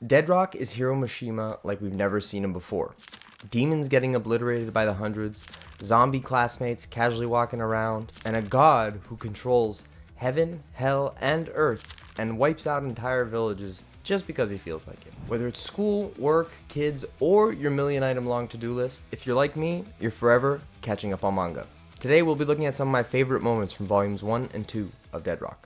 Deadrock is Hiro Mashima like we've never seen him before. Demons getting obliterated by the hundreds, zombie classmates casually walking around, and a god who controls heaven, hell, and earth and wipes out entire villages just because he feels like it. Whether it's school, work, kids, or your million item long to-do list, if you're like me, you're forever catching up on manga. Today we'll be looking at some of my favorite moments from volumes 1 and 2 of Deadrock.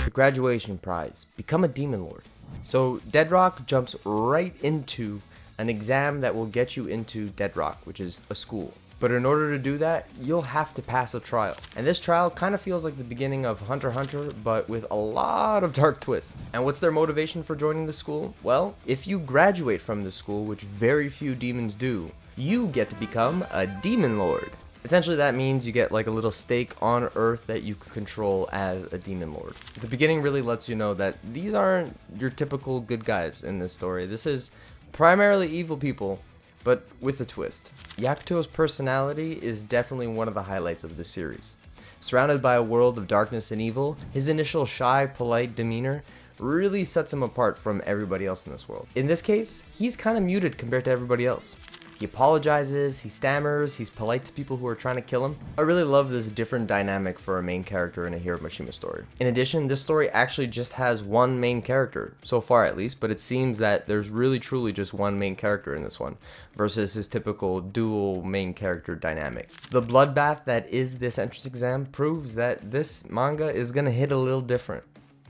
The graduation prize, become a demon lord. So Deadrock jumps right into an exam that will get you into Deadrock, which is a school. But in order to do that, you'll have to pass a trial. And this trial kind of feels like the beginning of Hunter x Hunter, but with a lot of dark twists. And what's their motivation for joining the school? Well, if you graduate from the school, which very few demons do, you get to become a demon lord. Essentially that means you get like a little stake on Earth that you can control as a demon lord. The beginning really lets you know that these aren't your typical good guys in this story. This is primarily evil people, but with a twist. Yakuto's personality is definitely one of the highlights of the series. Surrounded by a world of darkness and evil, his initial shy, polite demeanor really sets him apart from everybody else in this world. In this case, he's kind of muted compared to everybody else. He apologizes, he stammers, he's polite to people who are trying to kill him. I really love this different dynamic for a main character in a Hiro Mashima story. In addition, this story actually just has one main character, so far at least, but it seems that there's really truly just one main character in this one, versus his typical dual main character dynamic. The bloodbath that is this entrance exam proves that this manga is gonna hit a little different,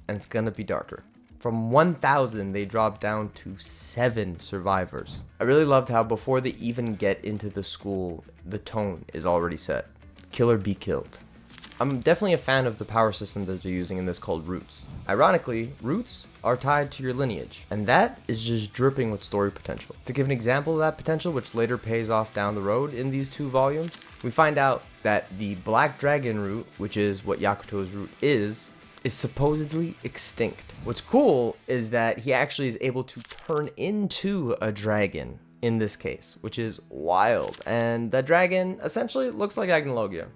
and it's gonna be darker. From 1,000, they dropped down to 7 survivors. I really loved how before they even get into the school, the tone is already set. Kill or be killed. I'm definitely a fan of the power system that they're using in this called roots. Ironically, roots are tied to your lineage, and that is just dripping with story potential. To give an example of that potential, which later pays off down the road in these 2 volumes, we find out that the Black Dragon root, which is what Yakuto's root is supposedly extinct. What's cool is that he actually is able to turn into a dragon in this case, which is wild. And that dragon essentially looks like Agnologia.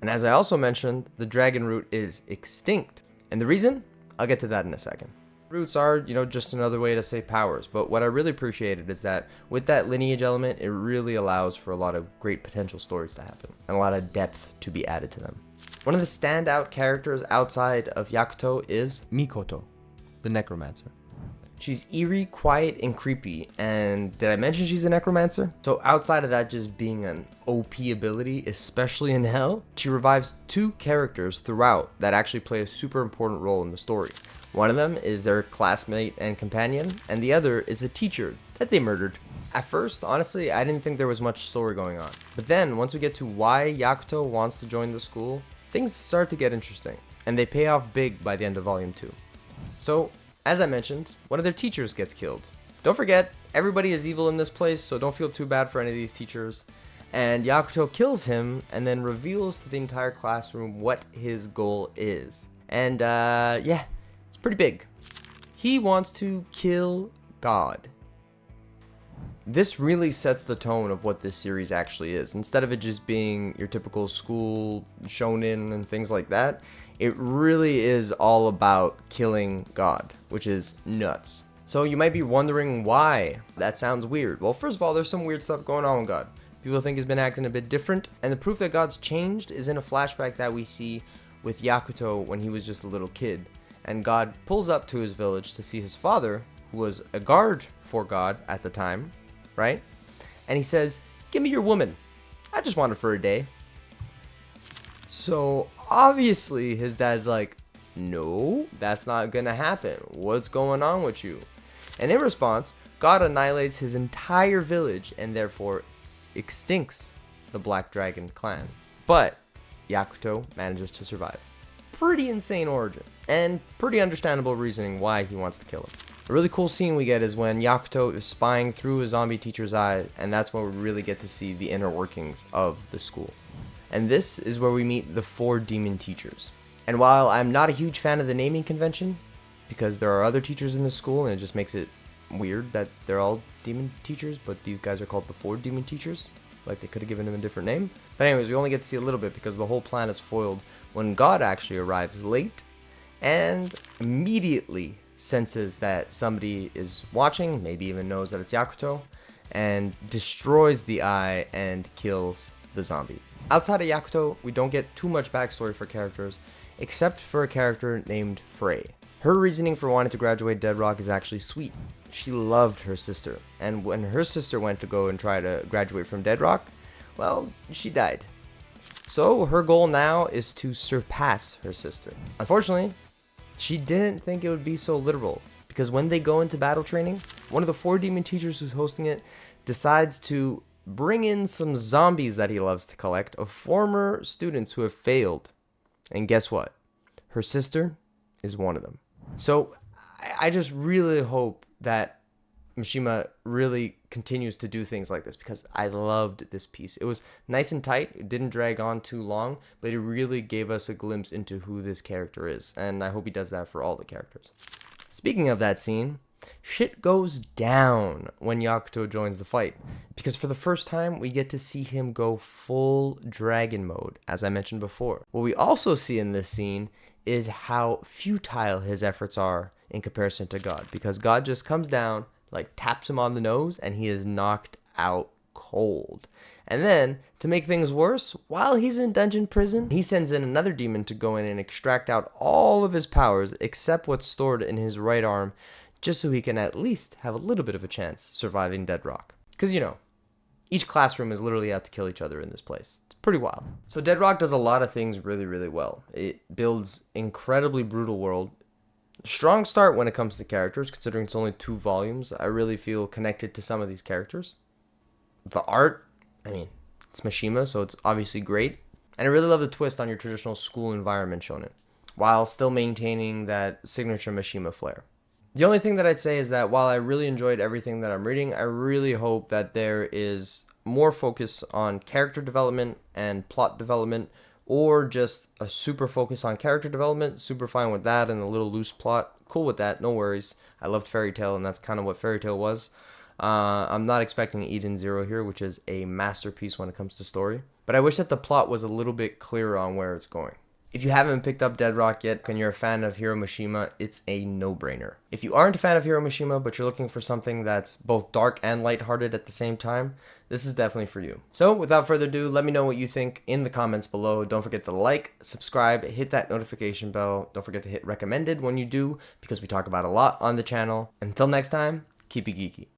And as I also mentioned, the dragon root is extinct. And the reason? I'll get to that in a second. Roots are, just another way to say powers, but what I really appreciated is that with that lineage element, it really allows for a lot of great potential stories to happen and a lot of depth to be added to them. One of the standout characters outside of Yakuto is Mikoto, the Necromancer. She's eerie, quiet, and creepy, and did I mention she's a Necromancer? So outside of that just being an OP ability, especially in Hell, she revives 2 characters throughout that actually play a super important role in the story. One of them is their classmate and companion, and the other is a teacher that they murdered. At first, honestly, I didn't think there was much story going on. But then, once we get to why Yakuto wants to join the school, things start to get interesting, and they pay off big by the end of volume 2. So, as I mentioned, one of their teachers gets killed. Don't forget, everybody is evil in this place, so don't feel too bad for any of these teachers. And Yakuto kills him, and then reveals to the entire classroom what his goal is. And yeah, it's pretty big. He wants to kill God. This really sets the tone of what this series actually is. Instead of it just being your typical school shounen and things like that, it really is all about killing God, which is nuts. So you might be wondering why that sounds weird. Well, first of all, there's some weird stuff going on with God. People think he's been acting a bit different, and the proof that God's changed is in a flashback that we see with Yakuto when he was just a little kid. And God pulls up to his village to see his father, who was a guard for God at the time, right? And he says, "Give me your woman. I just want her for a day." So obviously his dad's like, "No, that's not gonna happen. What's going on with you?" And in response, God annihilates his entire village and therefore extincts the Black Dragon clan. But Yakuto manages to survive. Pretty insane origin, and pretty understandable reasoning why he wants to kill him. A really cool scene we get is when Yakuto is spying through a zombie teacher's eye, and that's when we really get to see the inner workings of the school. And this is where we meet the 4 demon teachers. And while I'm not a huge fan of the naming convention, because there are other teachers in the school and it just makes it weird that they're all demon teachers, but these guys are called the 4 demon teachers, Like they could have given him a different name. But anyways, we only get to see a little bit because the whole plan is foiled when God actually arrives late and immediately senses that somebody is watching, maybe even knows that it's Yakuto, and destroys the eye and kills the zombie. Outside of Yakuto, we don't get too much backstory for characters, except for a character named Frey. Her reasoning for wanting to graduate Dead Rock is actually sweet. She loved her sister, and when her sister went to go and try to graduate from Dead Rock, well, she died. So her goal now is to surpass her sister. Unfortunately, she didn't think it would be so literal, because when they go into battle training, one of the 4 demon teachers who's hosting it decides to bring in some zombies that he loves to collect of former students who have failed. And guess what? Her sister is one of them. So I just really hope that Mashima really continues to do things like this, because I loved this piece. It was nice and tight. It didn't drag on too long, but it really gave us a glimpse into who this character is. And I hope he does that for all the characters. Speaking of that scene, shit goes down when Yakuto joins the fight, because for the first time we get to see him go full dragon mode, as I mentioned before. What we also see in this scene is how futile his efforts are in comparison to God, because God just comes down, like taps him on the nose, and he is knocked out cold. And then, to make things worse, while he's in dungeon prison, he sends in another demon to go in and extract out all of his powers except what's stored in his right arm, just so he can at least have a little bit of a chance surviving Dead Rock. Because, you know, each classroom is literally out to kill each other in this place. It's pretty wild. So Dead Rock does a lot of things really, really well. It builds incredibly brutal world. Strong start when it comes to characters, considering it's only 2 volumes. I really feel connected to some of these characters. The art, I mean, it's Mashima, so it's obviously great. And I really love the twist on your traditional school environment shonen, while still maintaining that signature Mashima flair. The only thing that I'd say is that while I really enjoyed everything that I'm reading, I really hope that there is more focus on character development and plot development, or just a super focus on character development. Super fine with that, and a little loose plot. Cool with that, no worries. I loved Fairy Tail, and that's kind of what Fairy Tail was. I'm not expecting Eden Zero here, which is a masterpiece when it comes to story. But I wish that the plot was a little bit clearer on where it's going. If you haven't picked up Dead Rock yet and you're a fan of Hiro Mashima, it's a no-brainer. If you aren't a fan of Hiro Mashima, but you're looking for something that's both dark and lighthearted at the same time, this is definitely for you. So without further ado, let me know what you think in the comments below. Don't forget to like, subscribe, hit that notification bell. Don't forget to hit recommended when you do, because we talk about a lot on the channel. Until next time, keep it geeky.